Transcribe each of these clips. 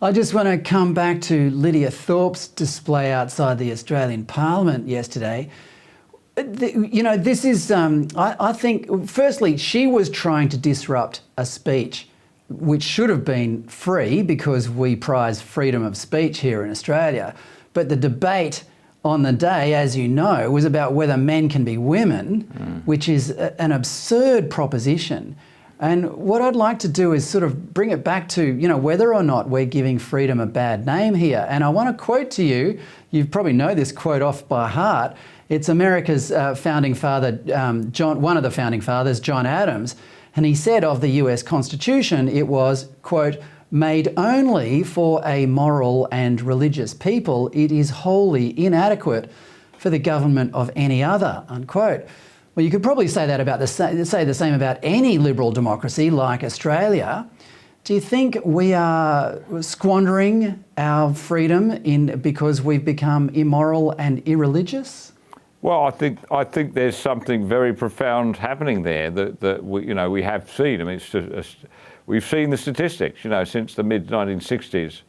I just want to come back to Lydia Thorpe's display outside the Australian Parliament yesterday. This is, I think, firstly, she was trying to disrupt a speech which should have been free because we prize freedom of speech here in Australia. But the debate on the day, as you know, was about whether men can be women, which is an absurd proposition. And what I'd like to do is sort of bring it back to, whether or not we're giving freedom a bad name here. And I want to quote to you, you probably know this quote off by heart. It's America's founding father, one of the founding fathers, John Adams. And he said of the US Constitution, it was, quote, "made only for a moral and religious people. It is wholly inadequate for the government of any other," unquote. Well, you could probably say that about say the same about any liberal democracy like Australia. Do you think we are squandering our freedom because we've become immoral and irreligious? Well, I think there's something very profound happening there that we have seen. I mean, we've seen the statistics. Since the mid-1960s,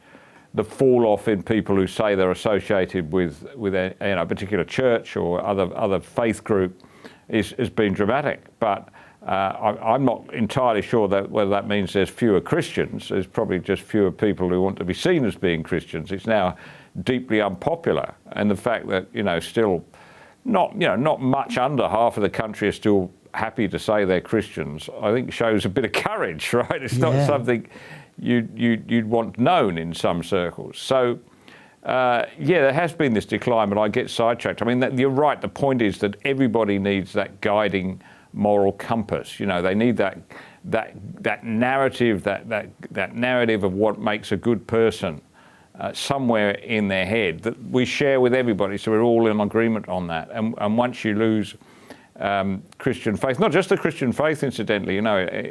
the fall off in people who say they're associated with a particular church or other faith group has been dramatic. But I'm not entirely sure whether that means there's fewer Christians. There's probably just fewer people who want to be seen as being Christians. It's now deeply unpopular, and the fact that still not much under half of the country are still happy to say they're Christians, I think shows a bit of courage, right? It's not something you'd want known in some circles. So. There has been this decline, but I get sidetracked. I mean, you're right. The point is that everybody needs that guiding moral compass. They need that narrative, that narrative of what makes a good person somewhere in their head that we share with everybody. So we're all in agreement on that. And once you lose Christian faith, not just the Christian faith, incidentally,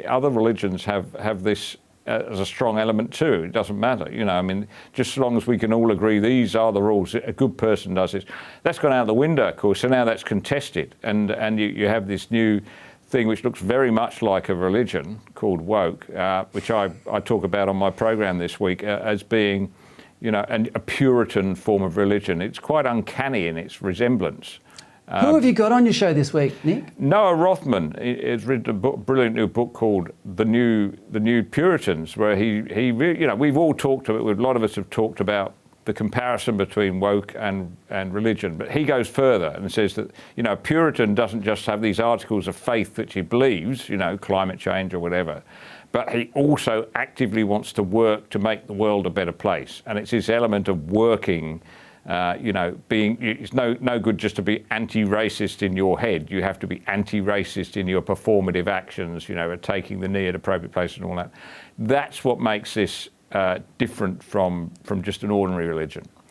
other religions have this as a strong element too. It doesn't matter, just as long as we can all agree these are the rules, a good person does this. That's gone out the window, of course, so now that's contested. And you have this new thing which looks very much like a religion called woke, which I talk about on my program this week as being, a Puritan form of religion. It's quite uncanny in its resemblance. Who have you got on your show this week, Nick? Noah Rothman has written a brilliant new book called The New Puritans, where he we've all talked about it. A lot of us have talked about the comparison between woke and religion, but he goes further and says that a Puritan doesn't just have these articles of faith that he believes, climate change or whatever, but he also actively wants to work to make the world a better place, and it's this element of working. It's no good just to be anti-racist in your head. You have to be anti-racist in your performative actions, taking the knee at appropriate places and all that. That's what makes this different from just an ordinary religion.